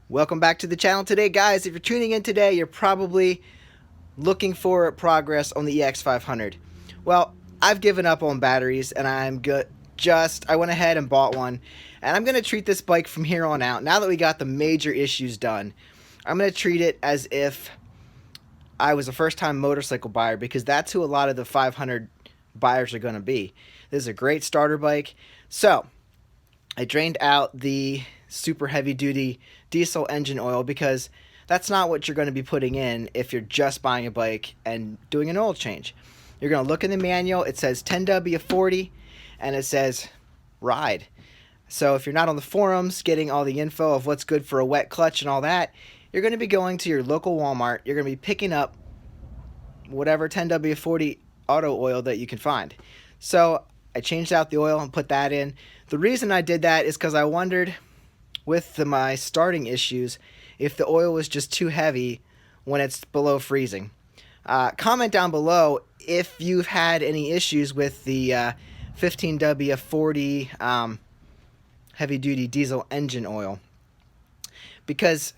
Welcome back to the channel today, guys. If you're tuning in today, you're probably looking for progress on the EX500. Well, I've given up on batteries and I'm good. I went ahead and bought one, and I'm going to treat this bike from here on out. Now that we got the major issues done, I'm going to treat it as if I was a first-time motorcycle buyer, because that's who a lot of the 500 buyers are going to be. This is a great starter bike. So I drained out the super heavy duty diesel engine oil, because that's not what you're going to be putting in if you're just buying a bike and doing an oil change. You're going to look in the manual. It says 10W40 and it says ride. So if you're not on the forums getting all the info of what's good for a wet clutch and all that, you're going to be going to your local Walmart. You're going to be picking up whatever 10W40 auto oil that you can find. So I changed out the oil and put that in. The reason I did that is because I wondered, with my starting issues, if the oil was just too heavy when it's below freezing. Comment down below if you've had any issues with the 15W40 heavy duty diesel engine oil, because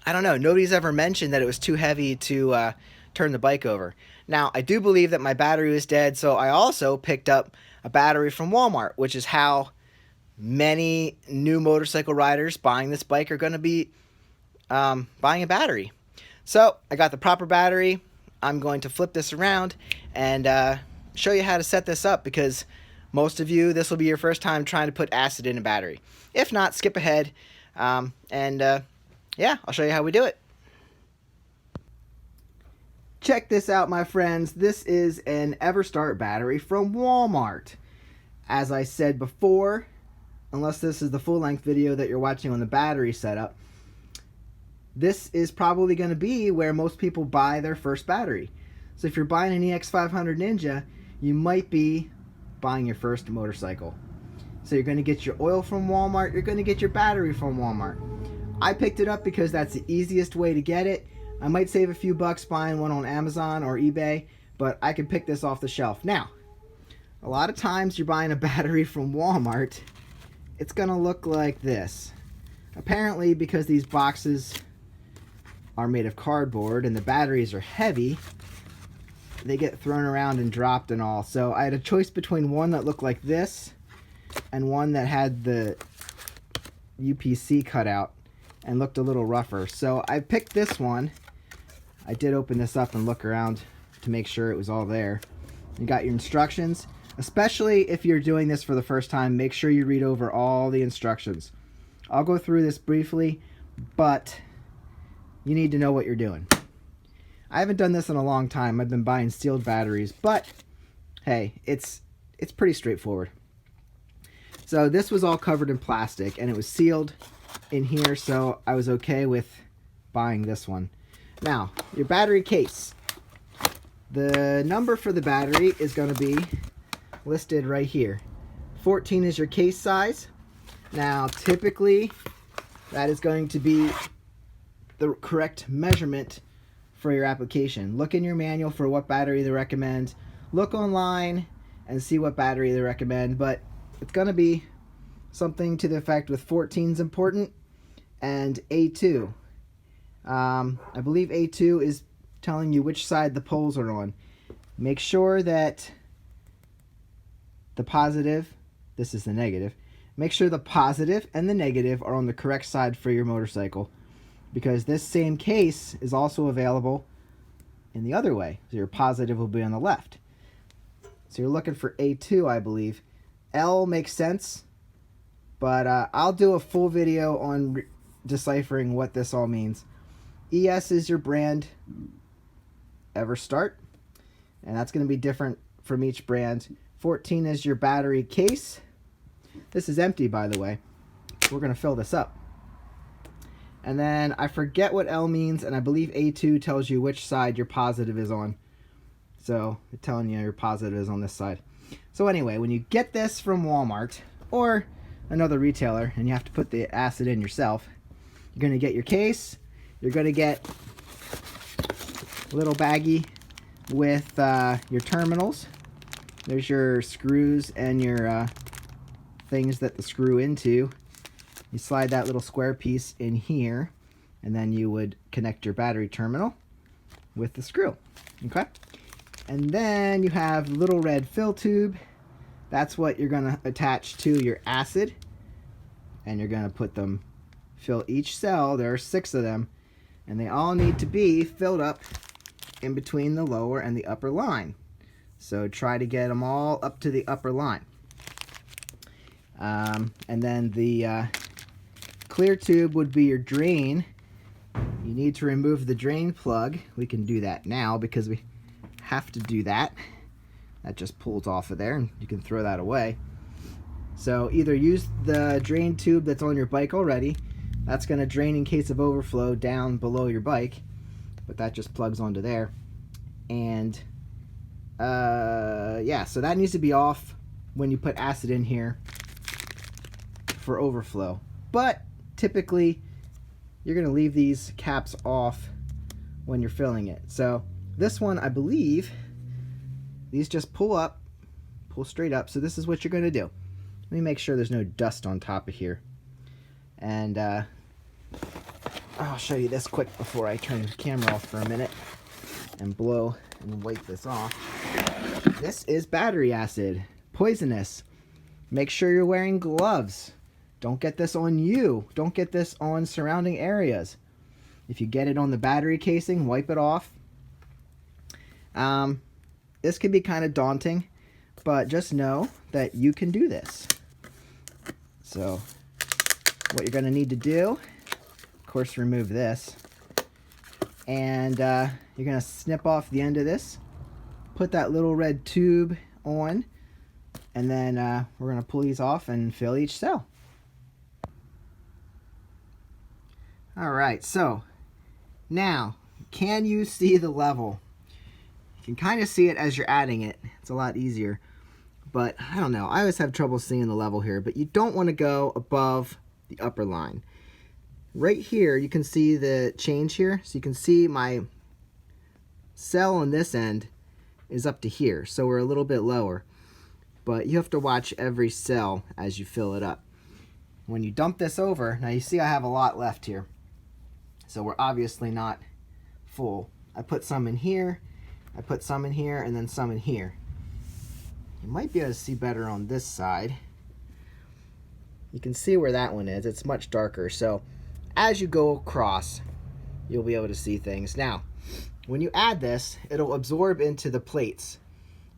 I don't know, nobody's ever mentioned that it was too heavy to turn the bike over. Now, I do believe that my battery was dead, so I also picked up a battery from Walmart, which is how many new motorcycle riders buying this bike are going to be buying a battery. So I got the proper battery. I'm going to flip this around and show you how to set this up, because most of you, this will be your first time trying to put acid in a battery. If not, skip ahead, yeah, I'll show you how we do it. Check this out, my friends. This is an EverStart battery from Walmart. As I said before, unless this is the full-length video that you're watching on the battery setup, this is probably going to be where most people buy their first battery. So if you're buying an EX500 Ninja, you might be buying your first motorcycle. So you're going to get your oil from Walmart, you're going to get your battery from Walmart. I picked it up because that's the easiest way to get it. I might save a few bucks buying one on Amazon or eBay, but I can pick this off the shelf. Now, a lot of times you're buying a battery from Walmart, it's going to look like this. Apparently, because these boxes are made of cardboard and the batteries are heavy, they get thrown around and dropped and all. So I had a choice between one that looked like this and one that had the UPC cut out and looked a little rougher. So I picked this one. I did open this up and look around to make sure it was all there. You got your instructions. Especially if you're doing this for the first time, make sure you read over all the instructions. I'll go through this briefly, but you need to know what you're doing. I haven't done this in a long time. I've been buying sealed batteries, but hey, it's pretty straightforward. So this was all covered in plastic and it was sealed in here, so I was okay with buying this one. Now, your battery case. The number for the battery is going to be listed right here. 14 is your case size. Now, typically, that is going to be the correct measurement for your application. Look in your manual for what battery they recommend. Look online and see what battery they recommend, but it's going to be something to the effect with 14 is important and A2. I believe A2 is telling you which side the poles are on. Make sure that the positive, this is the negative, make sure the positive and the negative are on the correct side for your motorcycle, because this same case is also available in the other way. So your positive will be on the left. So you're looking for A2, I believe. L makes sense, but I'll do a full video on deciphering what this all means. ES is your brand, EverStart, and that's going to be different from each brand. 14 is your battery case. This is empty, by the way. We're going to fill this up. And then I forget what L means, and I believe A2 tells you which side your positive is on. So it's telling you your positive is on this side. So anyway, when you get this from Walmart or another retailer and you have to put the acid in yourself, you're going to get your case. You're going to get a little baggie with your terminals. There's your screws and your things that the screw into. You slide that little square piece in here, and then you would connect your battery terminal with the screw. Okay? And then you have the little red fill tube. That's what you're going to attach to your acid. And you're going to put them, fill each cell. There are 6 of them. And they all need to be filled up in between the lower and the upper line. So try to get them all up to the upper line. And then the clear tube would be your drain. You need to remove the drain plug. We can do that now because we have to do that. That just pulls off of there and you can throw that away. So either use the drain tube that's on your bike already. That's going to drain in case of overflow down below your bike, but that just plugs onto there. And yeah, so that needs to be off when you put acid in here for overflow. But typically you're going to leave these caps off when you're filling it. So this one, I believe, these just pull up, pull straight up. So this is what you're going to do. Let me make sure there's no dust on top of here. And I'll show you this quick before I turn the camera off for a minute and blow and wipe this off. This is battery acid, poisonous. Make sure you're wearing gloves. Don't get this on you. Don't get this on surrounding areas. If you get it on the battery casing, wipe it off. This can be kind of daunting, but just know that you can do this. So what you're going to need to do, of course, remove this. And you're going to snip off the end of this. Put that little red tube on. And then we're going to pull these off and fill each cell. Alright, so now, can you see the level? You can kind of see it as you're adding it. It's a lot easier. But I don't know, I always have trouble seeing the level here. But you don't want to go above the upper line. Right here, you can see the change here. So you can see my cell on this end is up to here. So we're a little bit lower. But you have to watch every cell as you fill it up. When you dump this over, now you see I have a lot left here. So we're obviously not full. I put some in here, I put some in here, and then some in here. You might be able to see better on this side. You can see where that one is. It's much darker. So as you go across, you'll be able to see things. Now, when you add this, it'll absorb into the plates.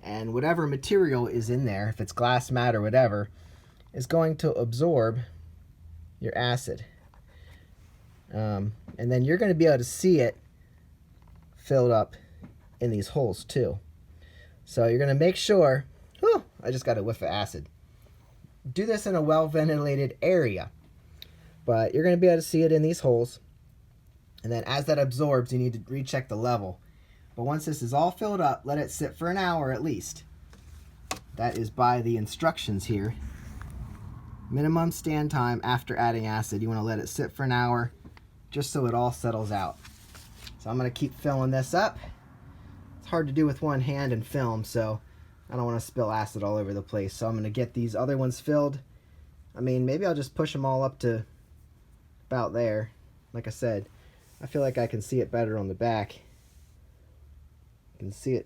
And whatever material is in there, if it's glass mat or whatever, is going to absorb your acid. And then you're going to be able to see it filled up in these holes too. So you're going to make sure, whew, I just got a whiff of acid. Do this in a well-ventilated area. But you're going to be able to see it in these holes. And then as that absorbs, you need to recheck the level. But once this is all filled up, let it sit for an hour at least. That is by the instructions here. Minimum stand time after adding acid. You want to let it sit for an hour just so it all settles out. So I'm going to keep filling this up. It's hard to do with one hand and film, so I don't want to spill acid all over the place. So I'm going to get these other ones filled. I mean, maybe I'll just push them all up to about there. Like I said, I feel like I can see it better on the back. You can see it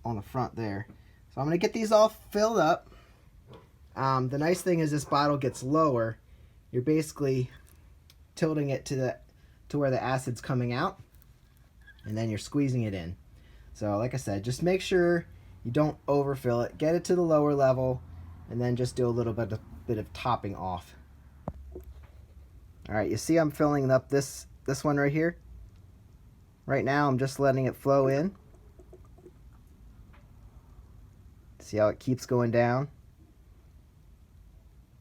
on the front there. So I'm going to get these all filled up. The nice thing is this bottle gets lower. You're basically tilting it to where the acid's coming out, and then you're squeezing it in. So like I said, just make sure you don't overfill it. Get it to the lower level, and then just do a little bit of topping off. All right, you see I'm filling up this one right here. Right now I'm just letting it flow in. See how it keeps going down?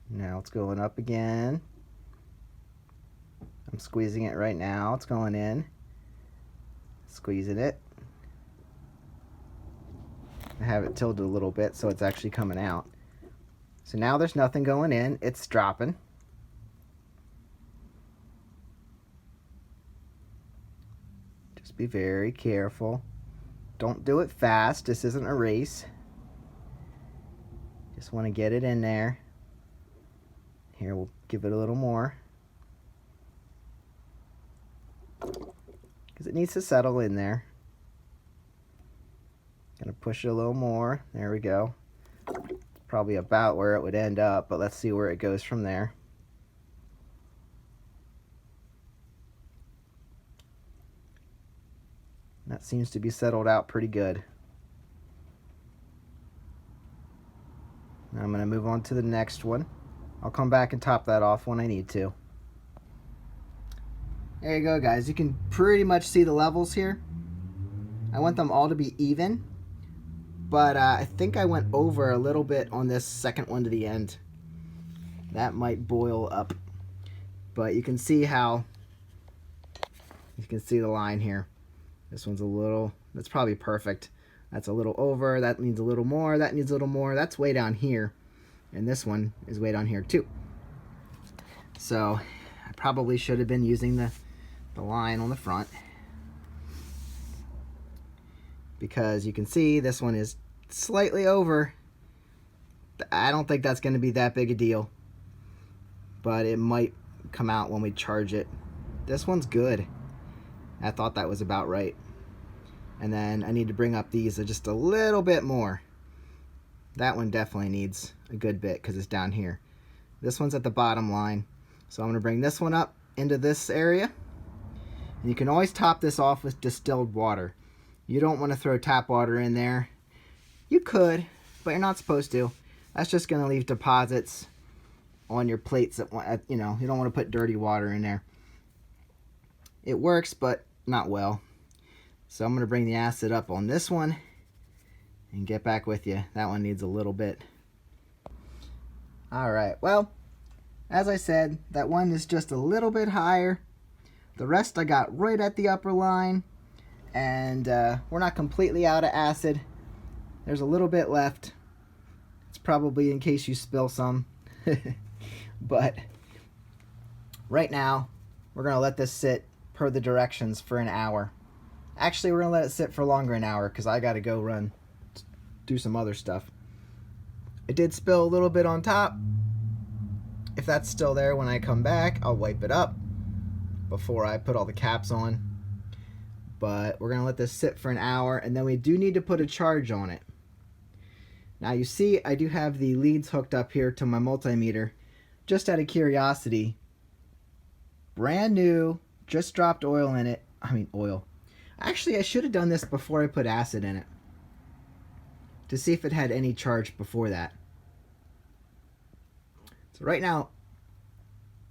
Now it's going up again. I'm squeezing it right now. It's going in. Squeezing it. I have it tilted a little bit so it's actually coming out. So now there's nothing going in. It's dropping. Just be very careful. Don't do it fast. This isn't a race. Just want to get it in there. Here, we'll give it a little more, because it needs to settle in there. Gonna push it a little more. There we go. Probably about where it would end up, but let's see where it goes from there. That seems to be settled out pretty good. Now I'm going to move on to the next one. I'll come back and top that off when I need to. There you go, guys. You can pretty much see the levels here. I want them all to be even, but I think I went over a little bit on this second one to the end. That might boil up, but you can see how, you can see the line here. This one's a little, that's probably perfect. That's a little over, that needs a little more, that needs a little more. That's way down here, and this one is way down here too. So I probably should have been using the line on the front, because you can see this one is slightly over. I don't think that's going to be that big a deal, but it might come out when we charge it. This one's good. I thought that was about right. And then I need to bring up these just a little bit more. That one definitely needs a good bit because it's down here. This one's at the bottom line, so I'm going to bring this one up into this area. And you can always top this off with distilled water. You don't want to throw tap water in there. You could, but you're not supposed to. That's just going to leave deposits on your plates that, you know, you don't want to put dirty water in there. It works, but not well. So I'm going to bring the acid up on this one and get back with you. That one needs a little bit. All right, well, as I said, that one is just a little bit higher. The rest I got right at the upper line, and we're not completely out of acid. There's a little bit left. It's probably in case you spill some. But right now, we're going to let this sit per the directions for an hour. Actually, we're going to let it sit for longer than an hour because I got to go do some other stuff. It did spill a little bit on top. If that's still there when I come back, I'll wipe it up before I put all the caps on. But we're going to let this sit for an hour, and then we do need to put a charge on it. Now you see I do have the leads hooked up here to my multimeter. Just out of curiosity, brand new, just dropped oil in it. Oil. Actually, I should have done this before I put acid in it, to see if it had any charge before that. So right now,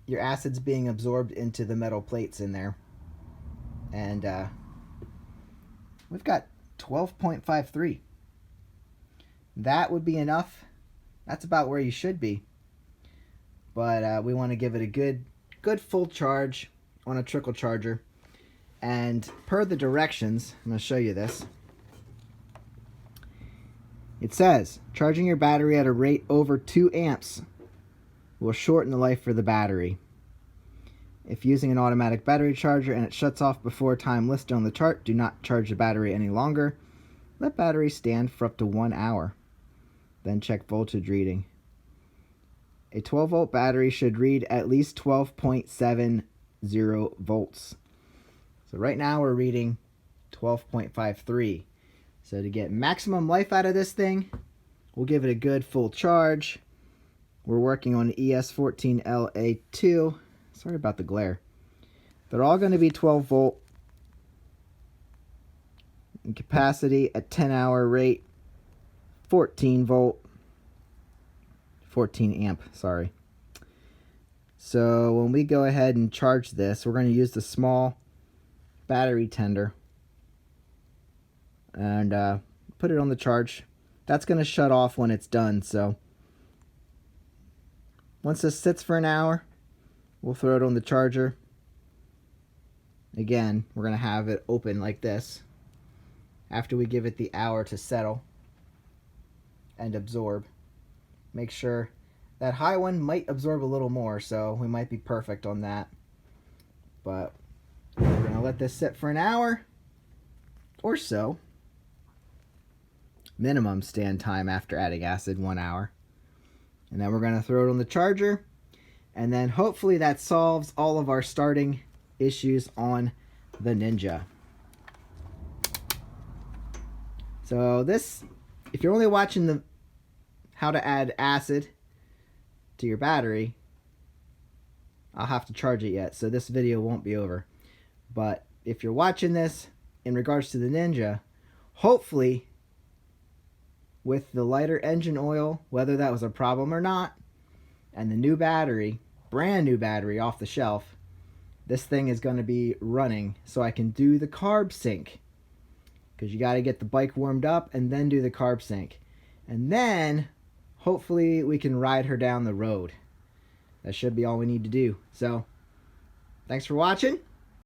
your acid's being absorbed into the metal plates in there. And we've got 12.53. That would be enough. That's about where you should be. But we want to give it a good full charge on a trickle charger. And per the directions, I'm going to show you this. It says, charging your battery at a rate over 2 amps will shorten the life for the battery. If using an automatic battery charger and it shuts off before time listed on the chart, do not charge the battery any longer. Let battery stand for up to 1 hour. Then check voltage reading. A 12-volt battery should read at least 12.70 volts. So right now we're reading 12.53. So to get maximum life out of this thing, we'll give it a good full charge. We're working on ES14LA2. Sorry about the glare. They're all going to be 12 volt in capacity at 10-hour rate, 14 volt, 14 amp, sorry. So when we go ahead and charge this, we're going to use the small battery tender and put it on the charge. That's going to shut off when it's done. So once this sits for an hour, we'll throw it on the charger. Again, we're going to have it open like this after we give it the hour to settle and absorb. Make sure that high one might absorb a little more, so we might be perfect on that. But we're going to let this sit for an hour or so. Minimum stand time after adding acid, 1 hour. And then we're going to throw it on the charger. And then hopefully that solves all of our starting issues on the Ninja. So this, if you're only watching the how to add acid to your battery, I'll have to charge it yet, so this video won't be over. But if you're watching this in regards to the Ninja, hopefully with the lighter engine oil, whether that was a problem or not, and the new battery, brand new battery off the shelf, this thing is going to be running so I can do the carb sync. Because you got to get the bike warmed up and then do the carb sync. And then hopefully we can ride her down the road. That should be all we need to do. So thanks for watching.